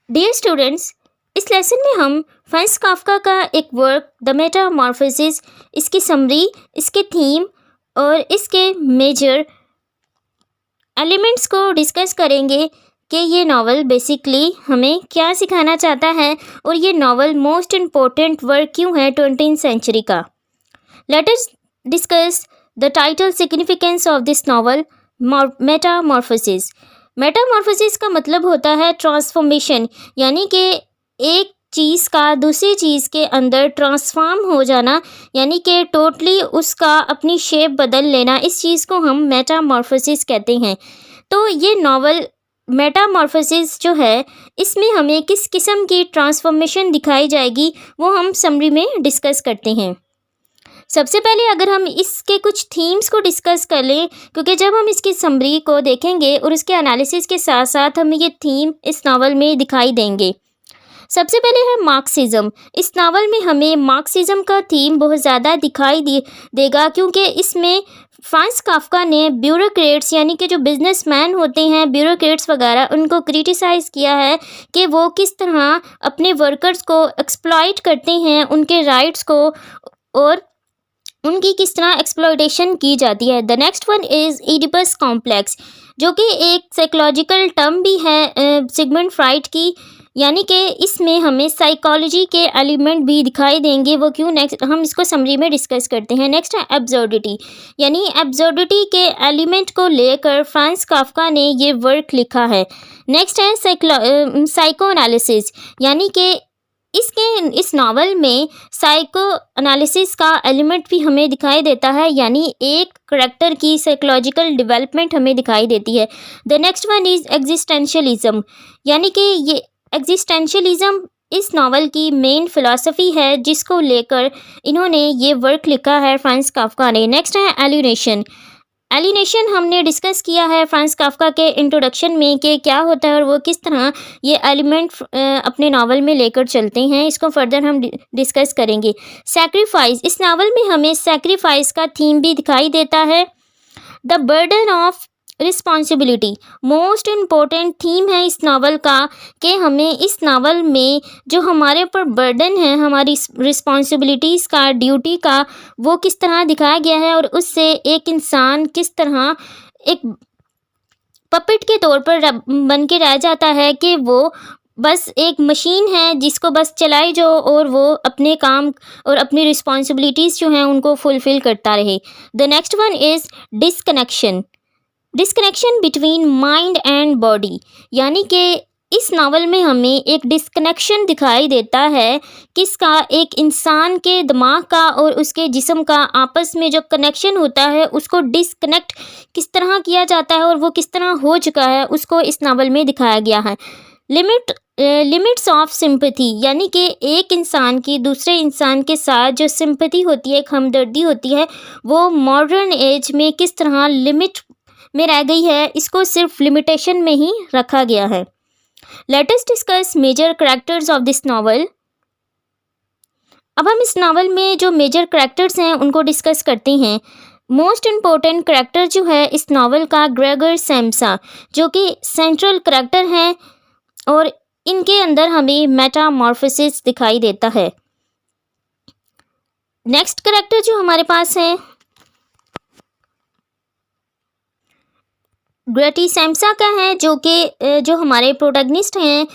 Dear students, इस lesson में हम फ्रांज काफ्का का एक वर्क द मेटामॉर्फोसिस, इसकी समरी, इसके थीम और इसके मेजर एलिमेंट्स को डिस्कस करेंगे कि ये नावल बेसिकली हमें क्या सिखाना चाहता है और ये नावल मोस्ट इम्पोर्टेंट वर्क क्यों है 20th सेंचुरी का। Late us discuss the title significance of this novel Metamorphosis. Metamorphosis का मतलब होता है ट्रांसफॉर्मेशन, यानी कि एक चीज़ का दूसरी चीज़ के अंदर ट्रांसफॉर्म हो जाना, यानी कि टोटली उसका अपनी शेप बदल लेना। इस चीज़ को हम मेटामॉर्फोसिस कहते हैं। तो ये नावल मेटामॉर्फोसिस जो है, इसमें हमें किस किस्म की ट्रांसफॉर्मेशन दिखाई जाएगी वो हम समरी में डिस्कस करते हैं। सबसे पहले अगर हम इसके कुछ थीम्स को डिस्कस कर लें, क्योंकि जब हम इसकी समरी को देखेंगे और उसके एनालिसिस के साथ साथ हमें ये थीम इस नावल में दिखाई देंगे। सबसे पहले है मार्क्सिज्म। इस नावल में हमें मार्क्सिज्म का थीम बहुत ज़्यादा दिखाई देगा, क्योंकि इसमें फ्रांज काफ्का ने ब्यूरोक्रेट्स, यानी कि जो बिजनेसमैन होते हैं, ब्यूरोक्रेट्स वगैरह, उनको क्रिटिसाइज़ किया है कि वो किस तरह अपने वर्कर्स को एक्सप्लॉइट करते हैं, उनके राइट्स को, और उनकी किस तरह एक्सप्लॉइटेशन की जाती है। The next one is Oedipus complex, जो कि एक साइकोलॉजिकल टर्म भी है सिगमंड फ्राइड की, यानी कि इसमें हमें साइकोलॉजी के एलिमेंट भी दिखाई देंगे। वो क्यों, नेक्स्ट हम इसको समरी में डिस्कस करते हैं। नेक्स्ट है एब्सर्डिटी, यानी एब्सर्डिटी के एलिमेंट को लेकर फ्रांज काफ्का ने ये वर्क लिखा है। नेक्स्ट है साइको एनालिसिस, यानी कि इस नावल में साइको एनालिसिस का एलिमेंट भी हमें दिखाई देता है, यानी एक करैक्टर की साइकोलॉजिकल डेवलपमेंट हमें दिखाई देती है। The next one is existentialism, यानी कि ये एग्जिस्टेंशियलिज्म इस नावल की मेन फिलॉसफी है, जिसको लेकर इन्होंने ये वर्क लिखा है फ्रांज काफ्का ने। नेक्स्ट है एलिनेशन। एलिनेशन हमने डिस्कस किया है फ्रांज काफ्का के इंट्रोडक्शन में कि क्या होता है और वो किस तरह ये एलिमेंट अपने नावल में लेकर चलते हैं। इसको फर्दर हम डिस्कस करेंगे। सैक्रिफाइस, इस नावल में हमें सैक्रिफाइस का थीम भी दिखाई देता है। The burden of responsibility, most important theme है इस नावल का, कि हमें इस नावल में जो हमारे ऊपर बर्डन है, हमारी रिस्पॉन्सिबिलिटीज़ का, ड्यूटी का, वो किस तरह दिखाया गया है, और उससे एक इंसान किस तरह एक पपेट के तौर पर बन के रह जाता है, कि वो बस एक मशीन है जिसको बस चलाई जाओ और वो अपने काम और अपनी रिस्पॉन्सिबिलिटीज़ जो हैं उनको फुलफ़िल करता रहे। The next one is disconnection, disconnection between mind and body, यानी कि इस नावल में हमें एक डिसकनेक्शन दिखाई देता है, किसका, एक इंसान के दिमाग का और उसके जिस्म का आपस में जो कनेक्शन होता है उसको डिसकनेक्ट किस तरह किया जाता है और वो किस तरह हो चुका है, उसको इस नावल में दिखाया गया है। लिमिट्स ऑफ सिंपैथी, यानी कि एक इंसान की दूसरे इंसान के साथ जो सिंपैथी होती है, एक हमदर्दी होती है, वो मॉडर्न एज में किस तरह लिमिट में रह गई है, इसको सिर्फ लिमिटेशन में ही रखा गया है। Let us discuss major characters of this novel. अब हम इस नावल में जो मेजर करैक्टर्स हैं उनको डिस्कस करते हैं। मोस्ट इम्पोर्टेंट करैक्टर जो है इस नावल का ग्रेगर सैम्सा, जो कि सेंट्रल करैक्टर हैं और इनके अंदर हमें मेटामॉर्फोसिस दिखाई देता है। नेक्स्ट करैक्टर जो हमारे पास है ग्रेटी सैम्सा का है, जो हमारे प्रोटैगनिस्ट हैं,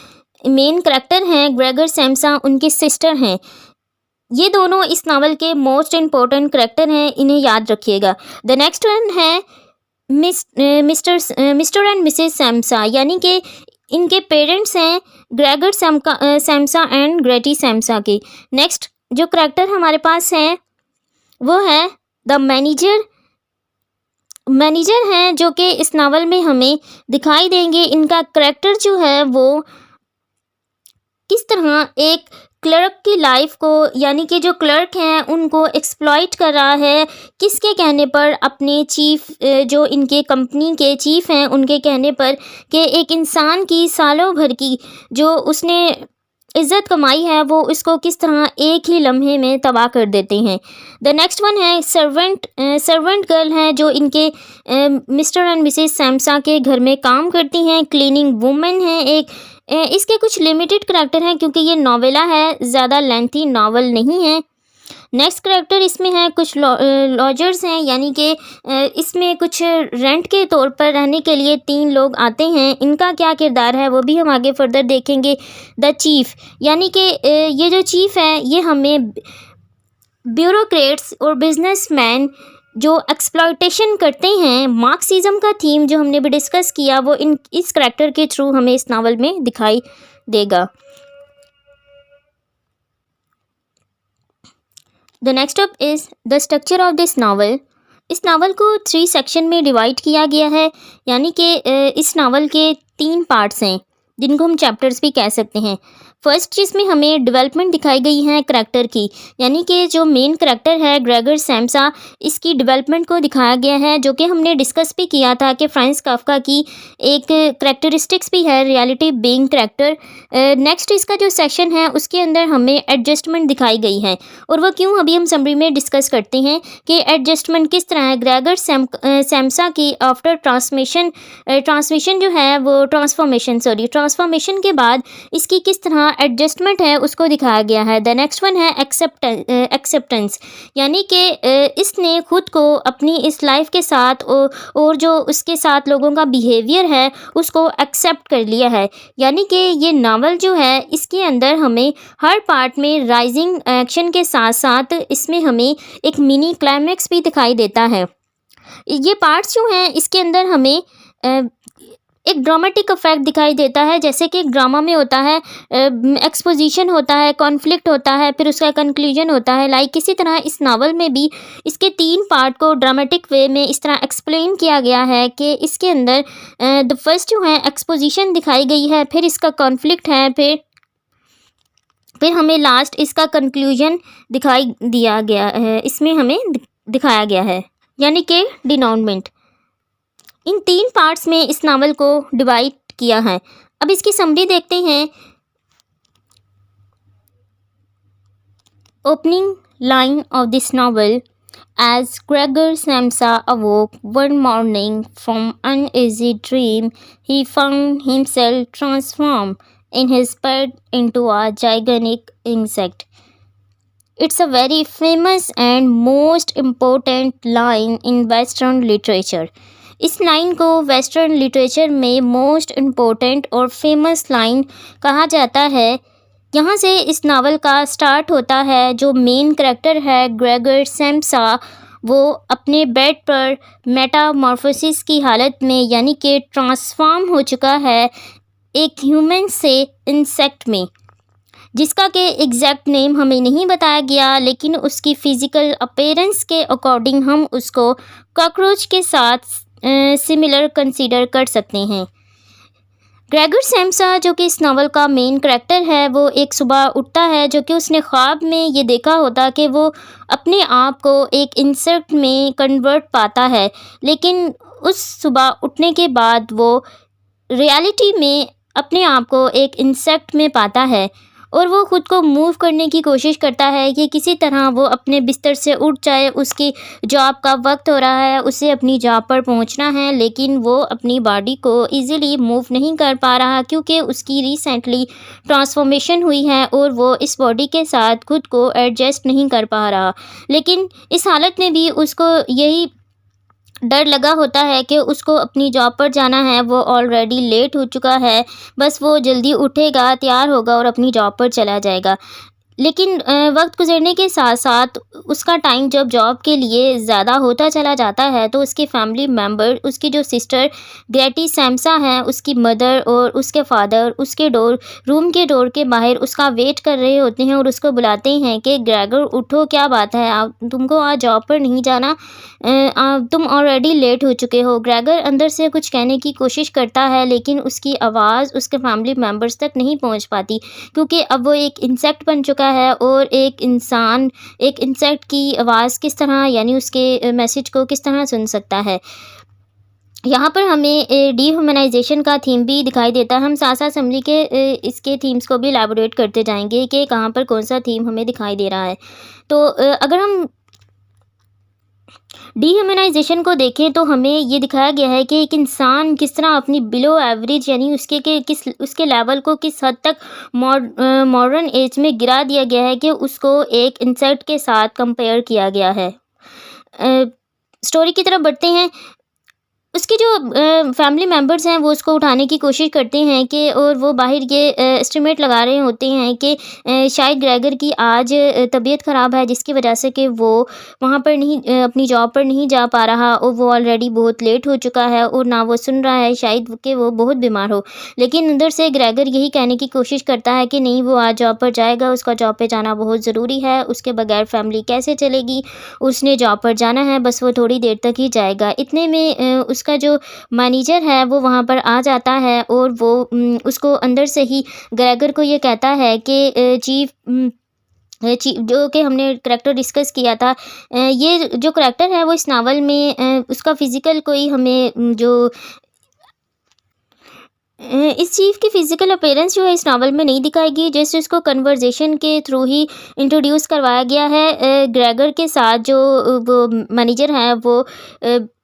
मेन करैक्टर हैं ग्रेगर सैम्सा, उनकी सिस्टर हैं। ये दोनों इस नावल के मोस्ट इम्पोर्टेंट करैक्टर हैं, इन्हें याद रखिएगा। द नेक्स्ट वन है मिस्टर एंड मिसेस सैम्सा, यानी कि इनके पेरेंट्स हैं ग्रेगर सैम्सा एंड ग्रेटी सैम्सा के। नेक्स्ट जो करैक्टर हमारे पास है वो है द मैनेजर हैं, जो कि इस नावल में हमें दिखाई देंगे। इनका करैक्टर जो है वो किस तरह एक क्लर्क की लाइफ को, यानी कि जो क्लर्क हैं उनको एक्सप्लॉइट कर रहा है, किसके कहने पर, अपने चीफ, जो इनके कंपनी के चीफ हैं उनके कहने पर, कि एक इंसान की सालों भर की जो उसने इज़्ज़त कमाई है वो इसको किस तरह एक ही लम्हे में तबाह कर देते हैं। द नेक्स्ट वन है सर्वेंट गर्ल हैं, जो इनके मिस्टर एंड मिसेस सैम्सा के घर में काम करती हैं। क्लीनिंग वुमेन हैं, एक इसके कुछ लिमिटेड करैक्टर हैं क्योंकि ये नॉवेला है, ज़्यादा लेंथी नावल नहीं है। नेक्स्ट करैक्टर इसमें है कुछ लॉजर्स हैं, यानी कि इसमें कुछ रेंट के तौर पर रहने के लिए 3 लोग आते हैं। इनका क्या किरदार है वो भी हम आगे फर्दर देखेंगे। द चीफ, यानी कि ये जो चीफ है ये हमें ब्यूरोक्रेट्स और बिजनेसमैन जो एक्सप्लॉयटेशन करते हैं, मार्क्सिज्म का थीम जो हमने भी डिस्कस किया वो इस करैक्टर के थ्रू हमें इस नावल में दिखाई देगा। The next up is the structure of this novel. इस नावल को 3 सेक्शन में डिवाइड किया गया है, यानी कि इस नावल के 3 पार्ट्स हैं जिनको हम चैप्टर्स भी कह सकते हैं। फर्स्ट चीज़ में हमें डेवलपमेंट दिखाई गई है करैक्टर की, यानी कि जो मेन करैक्टर है ग्रेगर सैम्सा, इसकी डेवलपमेंट को दिखाया गया है, जो कि हमने डिस्कस भी किया था कि फ्रांस काफ्का की एक करैक्टरिस्टिक्स भी है रियलिटी बीइंग करैक्टर। नेक्स्ट इसका जो सेक्शन है उसके अंदर हमें एडजस्टमेंट दिखाई गई है, और वो क्यों अभी हम समरी में डिस्कस करते हैं कि एडजस्टमेंट किस तरह है। ग्रेगर सैम्सा की आफ्टर ट्रांसमिशन जो है वो ट्रांसफॉर्मेशन के बाद इसकी किस तरह एडजस्टमेंट है उसको दिखाया गया है। द नेक्स्ट वन है एक्सेप्टेंस, यानी कि इसने खुद को अपनी इस लाइफ के साथ और जो उसके साथ लोगों का बिहेवियर है उसको एक्सेप्ट कर लिया है। यानी कि ये नावल जो है इसके अंदर हमें हर पार्ट में राइजिंग एक्शन के साथ साथ इसमें हमें एक मिनी क्लाइमैक्स भी दिखाई देता है। ये पार्ट्स जो हैं इसके अंदर हमें एक ड्रामेटिक इफेक्ट दिखाई देता है, जैसे कि एक ड्रामा में होता है एक्सपोजिशन होता है, कॉन्फ्लिक्ट होता है, फिर उसका कंक्लूजन होता है। लाइक इसी तरह इस नावल में भी इसके 3 पार्ट को ड्रामेटिक वे में इस तरह एक्सप्लेन किया गया है कि इसके अंदर द फर्स्ट जो है एक्सपोजिशन दिखाई गई है, फिर इसका कॉन्फ्लिक्ट है, फिर हमें लास्ट इसका कंक्लूजन दिखाई दिया गया है, इसमें हमें दिखाया गया है, यानी कि डिनाउंसमेंट। इन 3 पार्ट्स में इस नावल को डिवाइड किया है। अब इसकी समरी देखते हैं। Opening line of this novel: As Gregor Samsa awoke one morning from an uneasy dream, he found himself transformed in his bed into a gigantic insect. It's a very famous and most important line in Western literature. इस line को western literature में most important और famous line कहा जाता है। यहाँ से इस नावल का स्टार्ट होता है। जो मेन करैक्टर है ग्रेगर सैम्सा, वो अपने बेड पर मेटामॉर्फोसिस की हालत में, यानी कि ट्रांसफॉर्म हो चुका है एक ह्यूमन से इंसेक्ट में, जिसका के एग्जैक्ट नेम हमें नहीं बताया गया, लेकिन उसकी फ़िज़िकल अपीयरेंस के अकॉर्डिंग हम उसको कॉकरोच के साथ सिमिलर कंसीडर कर सकते हैं। ग्रेगर सैम्सा जो कि इस नावल का मेन करैक्टर है, वो एक सुबह उठता है जो कि उसने ख्वाब में ये देखा होता कि वो अपने आप को एक इंसेक्ट में कन्वर्ट पाता है, लेकिन उस सुबह उठने के बाद वो रियलिटी में अपने आप को एक इंसेक्ट में पाता है और वो ख़ुद को मूव करने की कोशिश करता है कि किसी तरह वो अपने बिस्तर से उठ जाए। उसकी जॉब का वक्त हो रहा है, उसे अपनी जॉब पर पहुंचना है, लेकिन वो अपनी बॉडी को इजीली मूव नहीं कर पा रहा क्योंकि उसकी रिसेंटली ट्रांसफॉर्मेशन हुई है और वो इस बॉडी के साथ खुद को एडजस्ट नहीं कर पा रहा। लेकिन इस हालत में भी उसको यही डर लगा होता है कि उसको अपनी जॉब पर जाना है। वो ऑलरेडी लेट हो चुका है, बस वो जल्दी उठेगा, तैयार होगा और अपनी जॉब पर चला जाएगा। लेकिन वक्त गुजरने के साथ साथ उसका टाइम जब जॉब के लिए ज़्यादा होता चला जाता है तो उसके फैमिली मेम्बर, उसकी जो सिस्टर ग्रेटी सैम्सा है, उसकी मदर और उसके फादर उसके रूम के डोर के बाहर उसका वेट कर रहे होते हैं और उसको बुलाते हैं कि ग्रेगर उठो, क्या बात है, आप तुमको आज जॉब पर नहीं जाना, तुम ऑलरेडी लेट हो चुके हो। ग्रेगर अंदर से कुछ कहने की कोशिश करता है, लेकिन उसकी आवाज़ उसके फैमिली मेम्बर्स तक नहीं पहुंच पाती क्योंकि अब वो एक इंसेक्ट बन चुका है और एक इंसेक्ट की आवाज़ किस तरह, यानी उसके मैसेज को किस तरह सुन सकता है। यहाँ पर हमें डीह्यूमनाइजेशन का थीम भी दिखाई देता है। हम साथ साथ समझी के इसके थीम्स को भी एलैबोरेट करते जाएंगे कि कहाँ पर कौन सा थीम हमें दिखाई दे रहा है। तो अगर हम डीह्यूमनाइजेशन को देखें तो हमें ये दिखाया गया है कि एक इंसान किस तरह अपनी बिलो एवरेज यानी उसके के किस उसके लेवल को किस हद तक मॉडर्न एज में गिरा दिया गया है कि उसको एक इंसेक्ट के साथ कंपेयर किया गया है। स्टोरी की तरफ बढ़ते हैं। उसके जो फैमिली मेंबर्स हैं वो उसको उठाने की कोशिश करते हैं कि और वो बाहर ये एस्टिमेट लगा रहे होते हैं कि शायद ग्रेगर की आज तबीयत ख़राब है जिसकी वजह से कि वो वहाँ पर नहीं अपनी जॉब पर नहीं जा पा रहा और वो ऑलरेडी बहुत लेट हो चुका है और ना वो सुन रहा है शायद कि वो बहुत बीमार हो। लेकिन अंदर से ग्रेगर यही कहने की कोशिश करता है कि नहीं, वो आज जॉब पर जाएगा, उसका जॉब पे जाना बहुत ज़रूरी है, उसके बगैर फैमिली कैसे चलेगी, उसने जॉब पर जाना है, बस वो थोड़ी देर तक ही जाएगा। इतने में उसका जो मैनेजर है वो वहाँ पर आ जाता है और वो उसको अंदर से ही ग्रेगर को ये कहता है कि चीफ जो कि हमने करैक्टर डिस्कस किया था, ये जो करैक्टर है वो इस नावल में उसका फ़िज़िकल कोई हमें इस चीफ़ की फ़िज़िकल अपीयरेंस जो है इस नावल में नहीं दिखाई गई, जैसे उसको कन्वर्सेशन के थ्रू ही इंट्रोड्यूस करवाया गया है। ग्रेगर के साथ जो वो मैनेजर हैं वो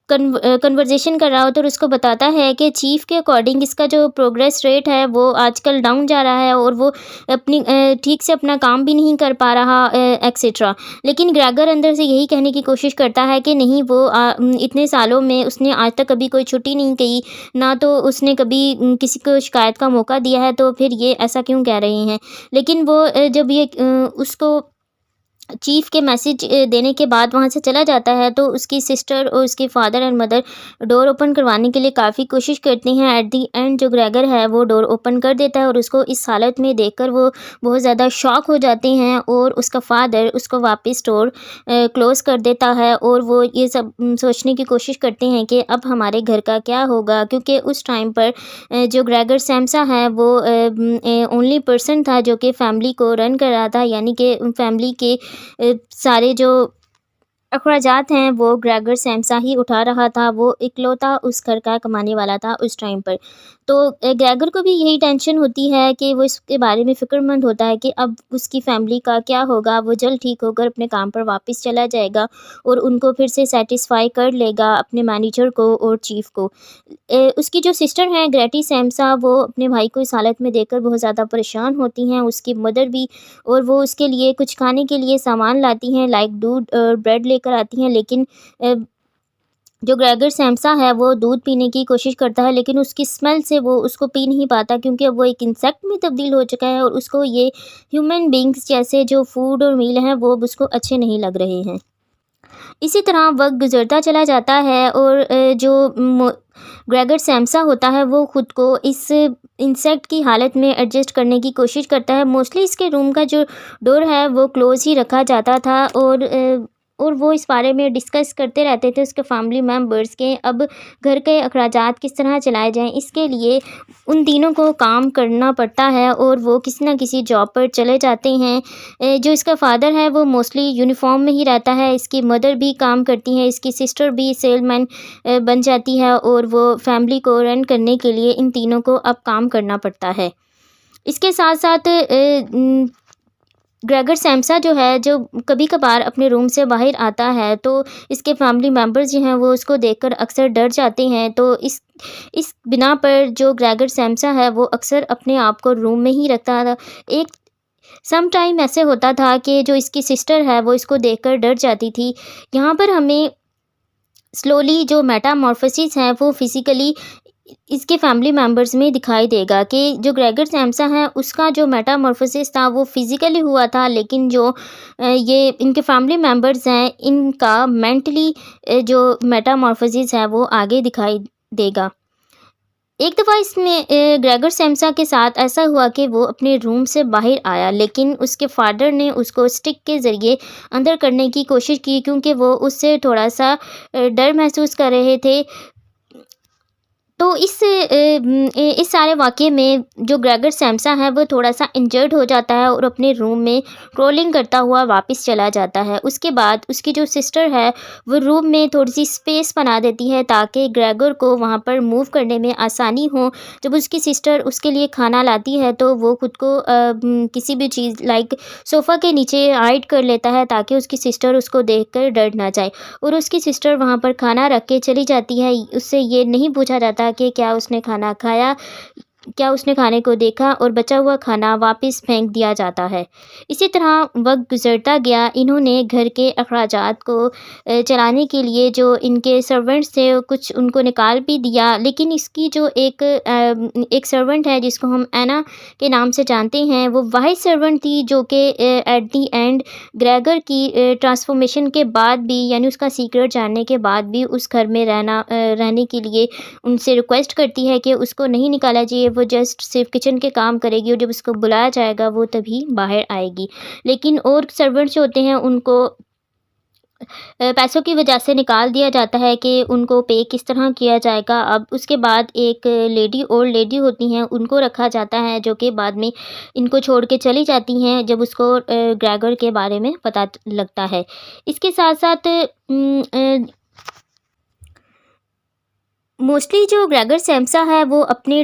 कन्वर्सेशन कर रहा होता है और उसको बताता है कि चीफ़ के अकॉर्डिंग इसका जो प्रोग्रेस रेट है वो आजकल डाउन जा रहा है और वो अपनी ठीक से अपना काम भी नहीं कर पा रहा एक्सेट्रा। लेकिन ग्रेगर अंदर से यही कहने की कोशिश करता है कि नहीं, वो इतने सालों में उसने आज तक कभी कोई छुट्टी नहीं की, ना तो उसने कभी किसी को शिकायत का मौका दिया है, तो फिर ये ऐसा क्यों कह रहे हैं। लेकिन वो जब ये उसको चीफ़ के मैसेज देने के बाद वहाँ से चला जाता है तो उसकी सिस्टर और उसके father and mother door open करवाने के लिए काफ़ी कोशिश करती हैं। एट दी एंड जो ग्रेगर है वो डोर ओपन कर देता है और उसको इस हालत में देखकर वो बहुत ज़्यादा शॉक हो जाते हैं और उसका फादर उसको वापस डोर क्लोज़ कर देता है और वो ये सब सोचने की कोशिश करते हैं कि अब हमारे घर का क्या होगा, क्योंकि उस टाइम पर जो ग्रेगर सैम्सा है वो ओनली पर्सन था जो कि फैमिली को रन कर रहा था, यानी कि फैमिली के सारे जो अखराजात हैं वो ग्रेगर सैम्सा ही उठा रहा था। वो इकलौता उस घर का कमाने वाला था उस टाइम पर। तो ग्रेगर को भी यही टेंशन होती है कि वो इसके बारे में फ़िक्रमंद होता है कि अब उसकी फ़ैमिली का क्या होगा। वो जल्द ठीक होकर अपने काम पर वापस चला जाएगा और उनको फिर से सैटिस्फाई कर लेगा, अपने मैनेजर को और चीफ़ को। उसकी जो सिस्टर हैं ग्रेटी सैम्सा, वो अपने भाई को इस हालत में देखकर बहुत ज़्यादा परेशान होती हैं, उसकी मदर भी, और वो उसके लिए कुछ खाने के लिए सामान लाती हैं, लाइक दूध और ब्रेड लेकर आती हैं। लेकिन जो ग्रेगर सैम्सा है वो दूध पीने की कोशिश करता है, लेकिन उसकी स्मेल से वो उसको पी नहीं पाता, क्योंकि अब वो एक इंसेक्ट में तब्दील हो चुका है और उसको ये ह्यूमन बींग्स जैसे जो फूड और मील हैं वो अब उसको अच्छे नहीं लग रहे हैं। इसी तरह वक्त गुजरता चला जाता है और ग्रेगर सैम्सा होता है वो ख़ुद को इस इंसेक्ट की हालत में एडजस्ट करने की कोशिश करता है। मोस्टली इसके रूम का जो डोर है वो क्लोज़ ही रखा जाता था और वो इस बारे में डिस्कस करते रहते थे उसके फैमिली मेम्बर्स के अब घर के अखराजात किस तरह चलाए जाएँ, इसके लिए उन तीनों को काम करना पड़ता है और वो किसी न किसी जॉब पर चले जाते हैं। जो इसका फादर है वो मोस्टली यूनिफॉर्म में ही रहता है, इसकी मदर भी काम करती है, इसकी सिस्टर भी सेलमैन बन जाती है और वो फैमिली को रन करने के लिए इन तीनों को अब काम करना पड़ता है। इसके साथ साथ ग्रेगर सैम्सा जो है, जो कभी-कभार अपने रूम से बाहर आता है तो इसके फैमिली मेम्बर्स जो हैं वो उसको देखकर अक्सर डर जाते हैं। तो इस बिना पर जो ग्रेगर सैम्सा है वो अक्सर अपने आप को रूम में ही रखता था। एक सम टाइम ऐसे होता था कि जो इसकी सिस्टर है वो इसको देखकर डर जाती थी। यहाँ पर हमें स्लोली जो मेटामॉर्फोसिस है वो फिज़िकली इसके फैमिली मेम्बर्स में दिखाई देगा कि जो ग्रेगर सैम्सा है उसका जो मेटामॉर्फोसिस था वो फिज़िकली हुआ था, लेकिन जो ये इनके फैमिली मेम्बर्स हैं इनका मेंटली जो मेटामॉर्फोसिस है वो आगे दिखाई देगा। एक दफ़ा इसमें ग्रेगर सैम्सा के साथ ऐसा हुआ कि वो अपने रूम से बाहर आया, लेकिन उसके फादर ने उसको स्टिक के ज़रिए अंदर करने की कोशिश की, क्योंकि वो उससे थोड़ा सा डर महसूस कर रहे थे। तो इस सारे वाक़ये में जो ग्रेगर सैम्सा है वो थोड़ा-सा इंजर्ड हो जाता है और अपने रूम में क्रोलिंग करता हुआ वापस चला जाता है। उसके बाद उसकी जो सिस्टर है वो रूम में थोड़ी-सी स्पेस बना देती है ताकि ग्रेगर को वहाँ पर मूव करने में आसानी हो। जब उसकी सिस्टर उसके लिए खाना लाती है तो वो खुद को किसी भी चीज़ लाइक सोफ़ा के नीचे हाइड कर लेता है ताकि उसकी सिस्टर उसको देखकर डर ना जाए। और उसकी सिस्टर वहाँ पर खाना रख के चली जाती है। उससे ये नहीं पूछा जाता कि क्या उसने खाना खाया, क्या उसने खाने को देखा, और बचा हुआ खाना वापस फेंक दिया जाता है। इसी तरह वक्त गुजरता गया। इन्होंने घर के अखराजात को चलाने के लिए जो इनके सर्वेंट्स थे कुछ उनको निकाल भी दिया, लेकिन इसकी जो एक सर्वेंट है जिसको हम एना के नाम से जानते हैं, वो वाहिद सर्वेंट थी जो कि एट दी एंड ग्रेगर की ट्रांसफॉर्मेशन के बाद भी, यानी उसका सीक्रेट जानने के बाद भी उस घर में रहने के लिए उनसे रिक्वेस्ट करती है कि उसको नहीं निकाला चाहिए। वो जस्ट सिर्फ किचन के काम करेगी और जब उसको बुलाया जाएगा वो तभी बाहर आएगी। लेकिन और सर्वेंट्स जो होते हैं उनको पैसों की वजह से निकाल दिया जाता है कि उनको पे किस तरह किया जाएगा। अब उसके बाद एक ओल्ड लेडी होती हैं, उनको रखा जाता है जो कि बाद में इनको छोड़ के चली जाती हैं जब उसको ग्रेगर के बारे में पता लगता है। इसके साथ-साथ मोस्टली जो ग्रेगर सैम्सा है वो अपने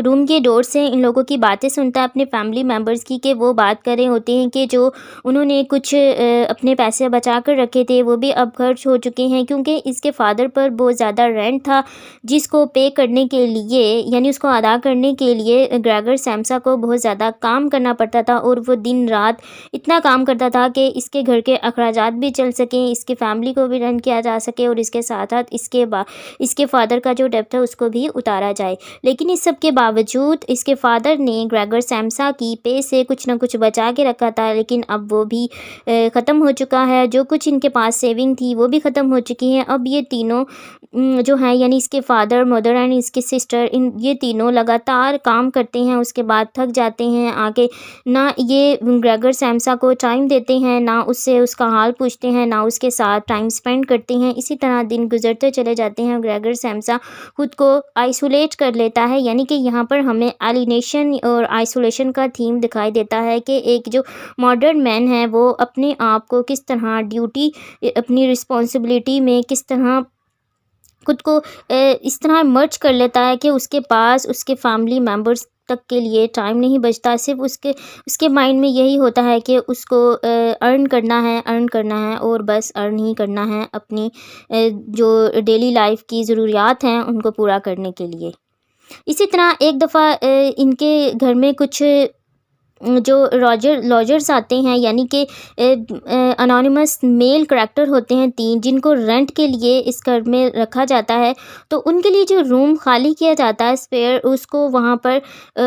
रूम के डोर से इन लोगों की बातें सुनता है, अपने फैमिली मेम्बर्स की, कि वो बात कर रहे होते हैं कि जो उन्होंने कुछ अपने पैसे बचा कर रखे थे वो भी अब खर्च हो चुके हैं, क्योंकि इसके फादर पर बहुत ज़्यादा रेंट था जिसको पे करने के लिए, यानी उसको अदा करने के लिए ग्रेगर सैम्सा को बहुत ज़्यादा काम करना पड़ता था। और वो दिन रात इतना काम करता था कि इसके घर के अखराजात भी चल सकें, इसकी फैमिली को भी रन किया जा सके और इसके साथ साथ इसके फादर का जो डेब्ट है उसको भी उतारा जाए। लेकिन इस सब के बावजूद इसके फादर ने ग्रेगर सैम्सा की पे से कुछ ना कुछ बचा के रखा था, लेकिन अब वो भी ख़त्म हो चुका है। जो कुछ इनके पास सेविंग थी वो भी ख़त्म हो चुकी है। अब ये तीनों जो हैं, यानी इसके फादर, मदर एंड इसकी सिस्टर, ये तीनों लगातार काम करते हैं, उसके बाद थक जाते हैं। आगे ना ये ग्रेगर सैम्सा को टाइम देते हैं, ना उससे उसका हाल पूछते हैं, ना उसके साथ टाइम स्पेंड करते हैं। इसी तरह दिन गुजरते चले जाते हैं। ग्रेगर सैम्सा खुद को आइसोलेट कर लेता है, यानी कि यहाँ पर हमें एलिनेशन और आइसोलेशन का थीम दिखाई देता है कि एक जो मॉडर्न मैन है वो अपने आप को किस तरह ड्यूटी, अपनी रिस्पॉन्सिबिलिटी में किस तरह खुद को इस तरह मर्ज कर लेता है कि उसके पास उसके फैमिली मेम्बर्स तक के लिए टाइम नहीं बचता। सिर्फ उसके माइंड में यही होता है कि उसको अर्न करना है और बस अर्न ही करना है अपनी जो डेली लाइफ की ज़रूरियात हैं उनको पूरा करने के लिए। इसी तरह एक दफ़ा इनके घर में कुछ जो लॉजर्स आते हैं, यानी कि अनोनिमस मेल करैक्टर होते हैं 3 जिनको रेंट के लिए इस घर में रखा जाता है। तो उनके लिए जो रूम खाली किया जाता है स्पेयर, उसको वहाँ पर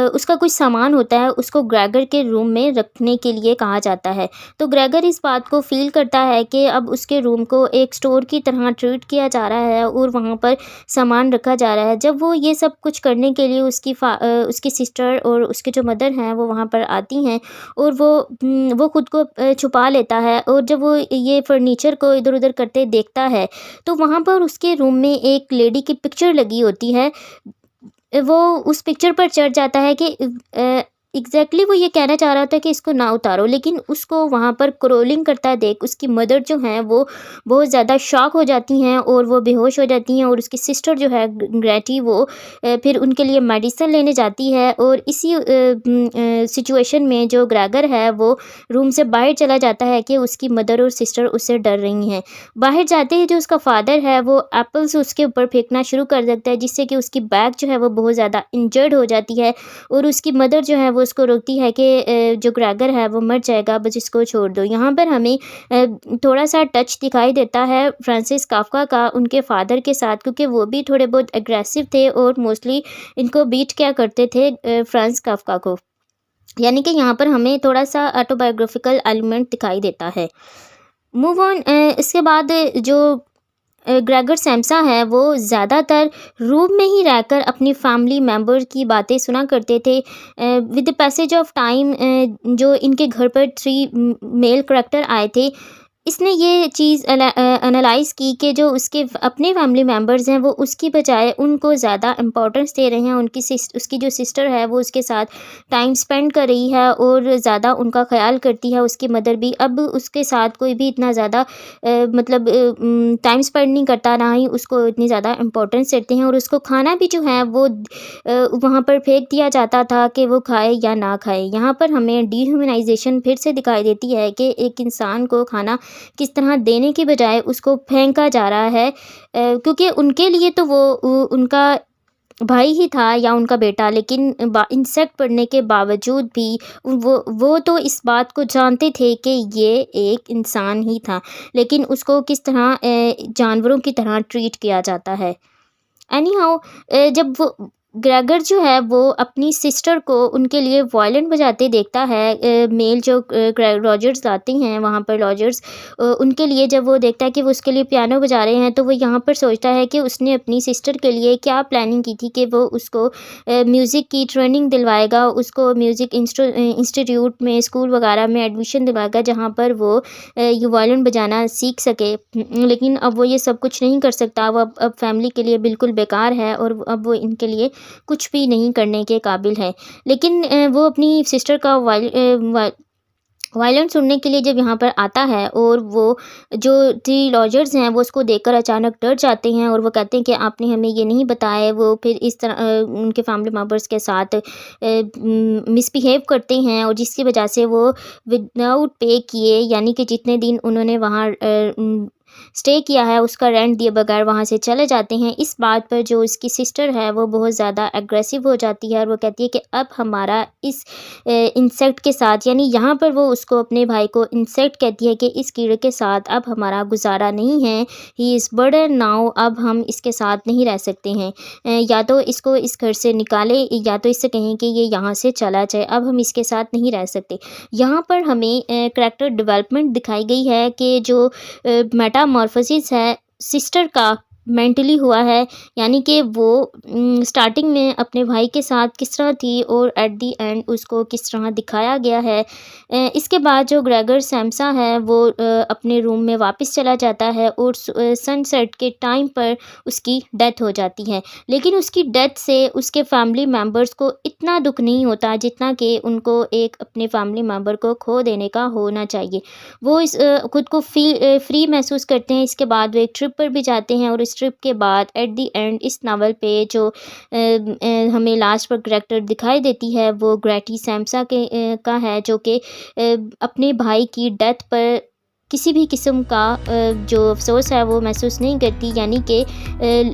उसका कुछ सामान होता है, उसको ग्रेगर के रूम में रखने के लिए कहा जाता है। तो ग्रेगर इस बात को फ़ील करता है कि अब उसके रूम को एक स्टोर की तरह ट्रीट किया जा रहा है और वहाँ पर सामान रखा जा रहा है। जब वो ये सब कुछ करने के लिए उसकी सिस्टर और उसके जो मदर हैं वो वहाँ पर आती हैं और वो खुद को छुपा लेता है। और जब वो ये फर्नीचर को इधर-उधर करते देखता है तो वहाँ पर उसके रूम में एक लेडी की पिक्चर लगी होती है। वो उस पिक्चर पर चढ़ जाता है कि एग्ज़ैक्टली वो ये कहना चाह रहा था कि इसको ना उतारो, लेकिन उसको वहाँ पर क्रोलिंग करता देख उसकी मदर जो हैं वो बहुत ज़्यादा शॉक हो जाती हैं और वो बेहोश हो जाती हैं। और उसकी सिस्टर जो है ग्रेटी, वो फिर उनके लिए मेडिसिन लेने जाती है। और इसी सिचुएशन में जो ग्रेगर है वो रूम से बाहर चला जाता है कि उसकी मदर और सिस्टर उससे डर रही हैं। बाहर जाते ही जो उसका फादर है वो एप्पल्स उसके ऊपर फेंकना शुरू कर देता है, जिससे कि उसकी बैक जो है वो बहुत ज़्यादा इंजर्ड हो जाती है। और उसकी मदर जो है वो उसको रोकती है कि जो ग्रेगर है वो मर जाएगा, बस इसको छोड़ दो। यहाँ पर हमें थोड़ा सा टच दिखाई देता है फ्रांसिस काफ्का का उनके फादर के साथ, क्योंकि वो भी थोड़े बहुत एग्रेसिव थे और मोस्टली इनको बीट क्या करते थे फ्रांस काफ्का को। यानी कि यहाँ पर हमें थोड़ा सा ऑटोबायोग्राफिकल एलिमेंट दिखाई देता है। Move on. इसके बाद जो ग्रेगर सैम्सा है वो ज़्यादातर रूम में ही रहकर अपनी फैमिली मेम्बर की बातें सुना करते थे। With the passage of time जो इनके घर पर 3 मेल करैक्टर आए थे, इसने ये चीज़ एनालाइज़ की कि जो उसके अपने फैमिली मेम्बर्स हैं वो उसकी बजाय उनको ज़्यादा इम्पोर्टेंस दे रहे हैं। उसकी जो सिस्टर है वो उसके साथ टाइम स्पेंड कर रही है और ज़्यादा उनका ख्याल करती है। उसकी मदर भी अब उसके साथ कोई भी इतना ज़्यादा मतलब टाइम स्पेंड नहीं करता, ना ही उसको इतनी ज़्यादा इम्पोर्टेंस देते हैं। और उसको खाना भी जो है वो वहाँ पर फेंक दिया जाता था कि वो खाए या ना खाए। यहाँ पर हमें डिह्यूमनाइजेशन फिर से दिखाई देती है कि एक इंसान को खाना किस तरह देने के बजाय उसको फेंका जा रहा है, क्योंकि उनके लिए तो वो उनका भाई ही था या उनका बेटा, लेकिन इंसेक्ट पढ़ने के बावजूद भी वो तो इस बात को जानते थे कि ये एक इंसान ही था, लेकिन उसको किस तरह जानवरों की तरह ट्रीट किया जाता है। एनी हाउ जब वो ग्रेगर जो है वो अपनी सिस्टर को उनके लिए वायलिन बजाते देखता है, मेल जो रॉजर्स लाते हैं वहाँ पर लॉजर्स, उनके लिए जब वो देखता है कि वो उसके लिए पियानो बजा रहे हैं, तो वो यहाँ पर सोचता है कि उसने अपनी सिस्टर के लिए क्या प्लानिंग की थी कि वो उसको म्यूज़िक की ट्रेनिंग दिलवाएगा, उसको म्यूज़िक इंस्टीट्यूट में स्कूल वगैरह में एडमिशन दिलवाएगा जहाँ पर वो ये वायलिन बजाना सीख सके। लेकिन अब वो ये सब कुछ नहीं कर सकता। वो अब फैमिली के लिए बिल्कुल बेकार है और अब वो इनके लिए कुछ भी नहीं करने के काबिल है। लेकिन वो अपनी सिस्टर का वायलिन सुनने के लिए जब यहाँ पर आता है और वो जो 3 लॉजर्स हैं वो उसको देखकर अचानक डर जाते हैं और वो कहते हैं कि आपने हमें ये नहीं बताया है। वो फिर इस तरह उनके फैमिली मेम्बर्स के साथ मिसबिहेव करते हैं और जिसकी वजह से वो विदाउट पे किए, यानी कि जितने दिन उन्होंने वहाँ स्टे किया है उसका रेंट दिए बगैर वहाँ से चले जाते हैं। इस बात पर जो उसकी सिस्टर है वो बहुत ज़्यादा एग्रेसिव हो जाती है और वो कहती है कि अब हमारा इस इंसेक्ट के साथ, यानी यहाँ पर वो उसको अपने भाई को इंसेक्ट कहती है कि इस कीड़े के साथ अब हमारा गुजारा नहीं है, ही इज़ बर्डन नाउ, अब हम इसके साथ नहीं रह सकते हैं। या तो इसको इस घर से निकालें या तो इससे कहें कि ये यहाँ से चला जाए, अब हम इसके साथ नहीं रह सकते। यहाँ पर हमें करैक्टर डेवलपमेंट दिखाई गई है कि जो मेटामॉर्फोसिस है सिस्टर का मेंटली हुआ है, यानी कि वो स्टार्टिंग में अपने भाई के साथ किस तरह थी और एट दी एंड उसको किस तरह दिखाया गया है। इसके बाद जो ग्रेगर सैम्सा है वो अपने रूम में वापस चला जाता है और सनसेट के टाइम पर उसकी डेथ हो जाती है। लेकिन उसकी डेथ से उसके फैमिली मेम्बर्स को इतना दुख नहीं होता जितना कि उनको एक अपने फैमिली मेम्बर को खो देने का होना चाहिए। वो इस खुद को फ्री महसूस करते हैं। इसके बाद वो एक ट्रिप पर भी जाते हैं और इस ट्रिप के बाद एट दी एंड इस नावल पे जो हमें लास्ट पर करैक्टर दिखाई देती है वो ग्रेटी सैम्सा का है, जो कि अपने भाई की डेथ पर किसी भी किस्म का जो अफसोस है वो महसूस नहीं करती, यानी कि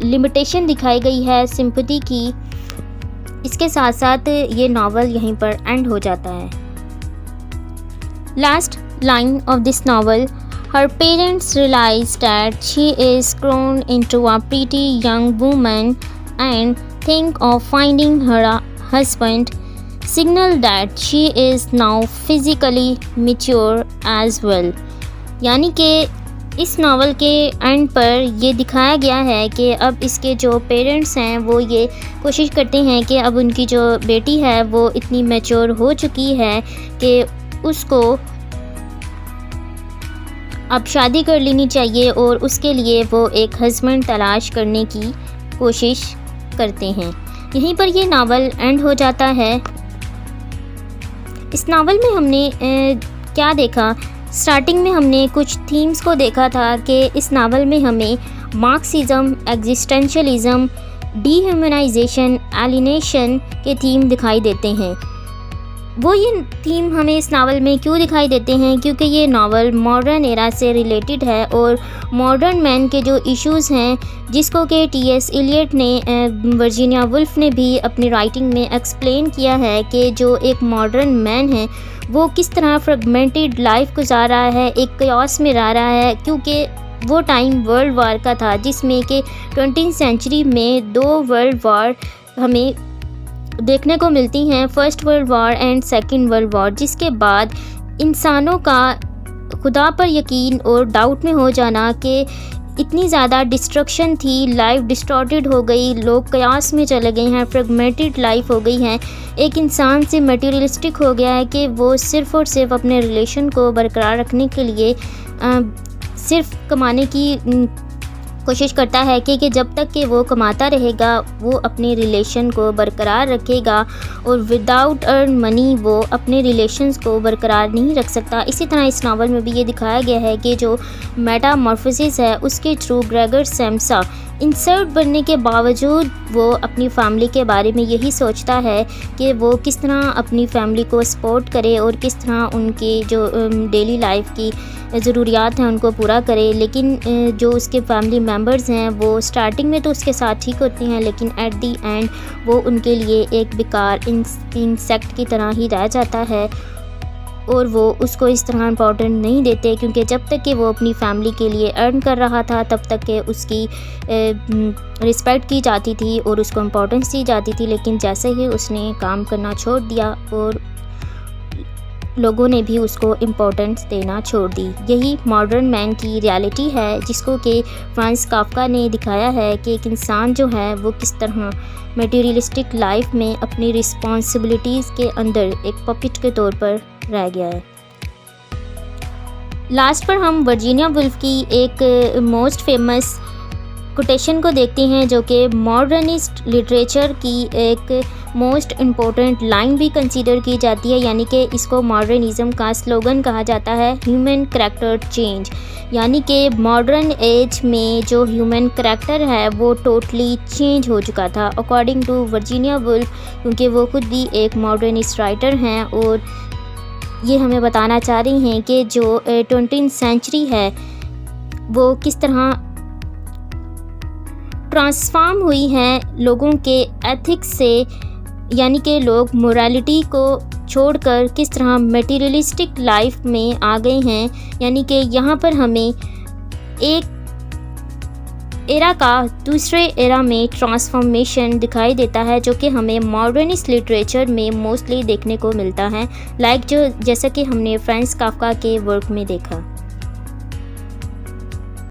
लिमिटेशन दिखाई गई है सिंपैथी की। इसके साथ साथ ये नावल यहीं पर एंड हो जाता है। Last line of this novel, her parents realize that she is grown into a pretty young woman and think of finding her a husband, signal that she is now physically mature as well। यानी कि इस novel के and पर ये दिखाया गया है कि अब इसके जो पेरेंट्स हैं वो ये कोशिश करते हैं कि अब उनकी जो बेटी है वो इतनी मैच्योर हो चुकी है कि उसको अब शादी कर लेनी चाहिए और उसके लिए वो एक हस्बैंड तलाश करने की कोशिश करते हैं। यहीं पर ये नावल एंड हो जाता है। इस नावल में हमने क्या देखा, स्टार्टिंग में हमने कुछ थीम्स को देखा था कि इस नावल में हमें मार्क्सिज्म, एग्जिस्टेंशलिज्म, डीह्यूमनाइजेशन, एलिनेशन के थीम दिखाई देते हैं। वो ये थीम हमें इस नावल में क्यों दिखाई देते हैं, क्योंकि ये नावल मॉडर्न एरा से रिलेटेड है और मॉडर्न मैन के जो इश्यूज़ हैं जिसको कि टी.एस. इलियट ने, वर्जीनिया वुल्फ ने भी अपनी राइटिंग में एक्सप्लेन किया है कि जो एक मॉडर्न मैन है वो किस तरह फ्रेगमेंटेड लाइफ गुजार रहा है, एक कयास में रह रहा है, क्योंकि वो टाइम वर्ल्ड वार का था जिसमें कि 20वीं सेंचुरी में 2 वर्ल्ड वार हमें देखने को मिलती हैं, first world war and second world war, जिसके बाद इंसानों का खुदा पर यकीन और डाउट में हो जाना कि इतनी ज़्यादा डिस्ट्रक्शन थी, लाइफ डिस्टॉर्टेड हो गई, लोग कयास में चले गए हैं, फ्रेगमेंटेड लाइफ हो गई है। एक इंसान से मटेरियलिस्टिक हो गया है कि वो सिर्फ़ और सिर्फ अपने रिलेशन को बरकरार रखने के लिए सिर्फ कमाने की कोशिश करता है कि जब तक कि वो कमाता रहेगा वो अपने रिलेशन को बरकरार रखेगा, और विदाउट अर्न मनी वो अपने रिलेशंस को बरकरार नहीं रख सकता। इसी तरह इस नावल में भी ये दिखाया गया है कि जो मेटामॉर्फोसिस है उसके थ्रू ग्रेगर सैम्सा इंसर्ट बनने के बावजूद वो अपनी फैमिली के बारे में यही सोचता है कि वो किस तरह अपनी फैमिली को सपोर्ट करे और किस तरह उनके जो डेली लाइफ की ज़रूरियात हैं उनको पूरा करे। लेकिन जो उसके फैमिली मेम्बर्स हैं वो स्टार्टिंग में तो उसके साथ ठीक होते हैं, लेकिन एट दी एंड वो उनके लिए एक बेकार इंसेक्ट की तरह ही रह जाता है, और वो उसको इस तरह इम्पोर्टेंट नहीं देते, क्योंकि जब तक कि वो अपनी फैमिली के लिए अर्न कर रहा था तब तक के उसकी रिस्पेक्ट की जाती थी और उसको इम्पोर्टेंस दी जाती थी। लेकिन जैसे ही उसने काम करना छोड़ दिया और लोगों ने भी उसको इम्पोर्टेंस देना छोड़ दी। यही मॉडर्न मैन की रियलिटी है, जिसको कि फ्रांस काफ्का ने दिखाया है कि एक इंसान जो है वो किस तरह मटेरियलिस्टिक लाइफ में अपनी रिस्पॉन्सिबिलिटीज़ के अंदर एक पपेट के तौर पर रह गया है। लास्ट पर हम वर्जीनिया वुल्फ की एक मोस्ट फेमस कोटेशन को देखते हैं, जो कि मॉडर्निस्ट लिटरेचर की एक मोस्ट इम्पोर्टेंट लाइन भी कंसीडर की जाती है, यानी कि इसको मॉडर्निज़म का स्लोगन कहा जाता है, ह्यूमन करैक्टर चेंज। यानी कि मॉडर्न एज में जो ह्यूमन करैक्टर है वो टोटली चेंज हो चुका था अकॉर्डिंग टू वर्जीनिया वुल्फ, क्योंकि वो खुद भी एक मॉडर्निस्ट राइटर हैं और ये हमें बताना चाह रही हैं कि जो 20वीं सेंचुरी है वो किस तरह ट्रांसफॉर्म हुई है लोगों के एथिक्स से, यानी कि लोग मोरालिटी को छोड़कर किस तरह मटेरियलिस्टिक लाइफ में आ गए हैं। यानी कि यहाँ पर हमें एक एरा का दूसरे एरा में ट्रांसफॉर्मेशन दिखाई देता है, जो कि हमें मॉडर्निस्ट लिटरेचर में मोस्टली देखने को मिलता है, जैसा कि हमने फ्रांस काफ्का के वर्क में देखा।